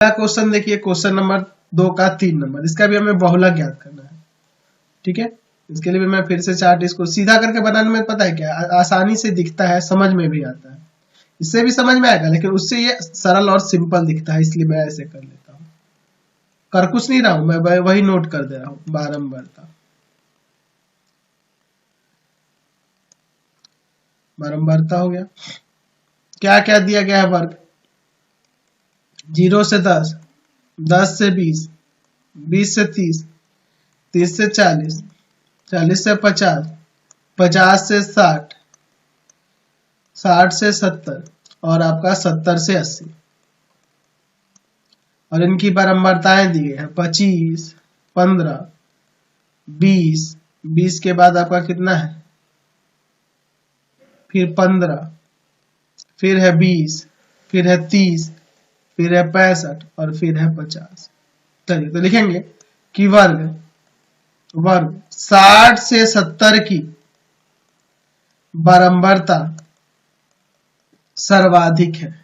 Question देखिए, question number 2 का 3 number, इसका भी हमें बहुलक ज्ञात करना है। ठीक है, इसके लिए भी मैं फिर से चार्ट इसको सीधा करके बनाने में पता है क्या आसानी से दिखता है, समझ में भी आता है, इससे भी समझ में आएगा, लेकिन उससे ये सरल और सिंपल दिखता है, इसलिए मैं ऐसे कर लेता हूँ। कर कुछ नहीं रहा हूं, मैं वही नोट कर दे रहा हूं, बारंबारता। बारंबारता हो गया। क्या क्या दिया गया है वर्ग? 0 से 10, 10 से 20, 20 से 30, 30 से 40, 40 से 50, 50 से 60, 60 से 70 और आपका 70 से 80। और इनकी बारंबारताएं दी गई है 25, 15, 20, 20 के बाद आपका कितना है, फिर 15, फिर है 20, फिर है 30, फिर है 65 और फिर है 50। चलिए तो लिखेंगे कि वर्ग 60 से 70 की बारंबारता सर्वाधिक है,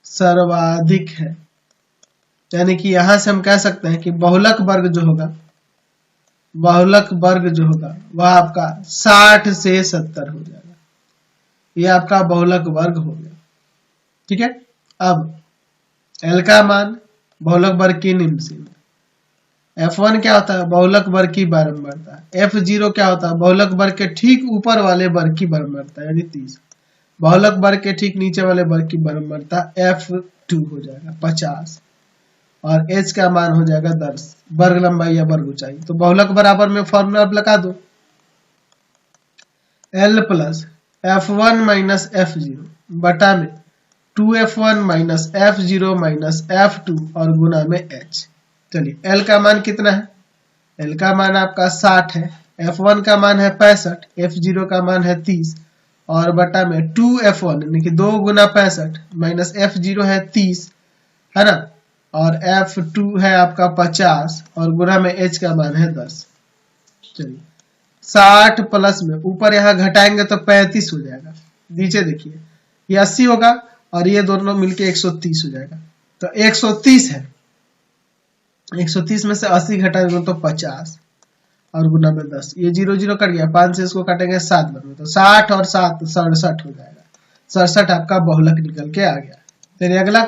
सर्वाधिक है। यानी कि यहां से हम कह सकते हैं कि बहुलक वर्ग जो होगा, बहुलक वर्ग जो होगा वह आपका 60 से 70 हो जाएगा। ये आपका बहुलक वर्ग हो गया। ठीक है, अब L का मान बहुलक वर्ग की निम्न सीमा। F1 क्या होता है? बहुलक वर्ग की बारंबारता। F0 क्या होता है? बहुलक वर्ग के ठीक ऊपर वाले वर्ग की बारंबारता यानी 30। बहुलक वर्ग के ठीक नीचे वाले वर्ग की बारंबारता F2 हो जाएगा 50 और H का मान हो जाएगा 10 वर्ग लंबाई या वर्ग ऊंचाई। तो बहुलक बराबर में फॉर्मूला आप लगा दो, L plus F1 minus F0 बटा में 2F1 minus F0 minus F2 और गुना में H। चलिए L का मान कितना है? L का मान आपका 60 है, F1 का मान है 65, F0 का मान है 30 और बटा में 2F1 यानी कि 2 गुना 65 माइनस F0 है 30 है ना, और F2 है आपका 50 और गुना में H का मान है 10। चलिए 60 प्लस में ऊपर यहाँ घटाएंगे तो 35 हो जाएगा, नीचे देखिए ये 80 होगा और ये दोनों मिलके 130 हो जाएगा। तो 130 है, 130 में से 80 घटाएंगे तो 50 और गुना में 10, ये 0 0 कट गया, 5 से इसको काटेंगे 7 बार में, तो 60 और 7 67 हो जाएगा। 67 आपका बहुलक निकल के आ गया। फिर अगला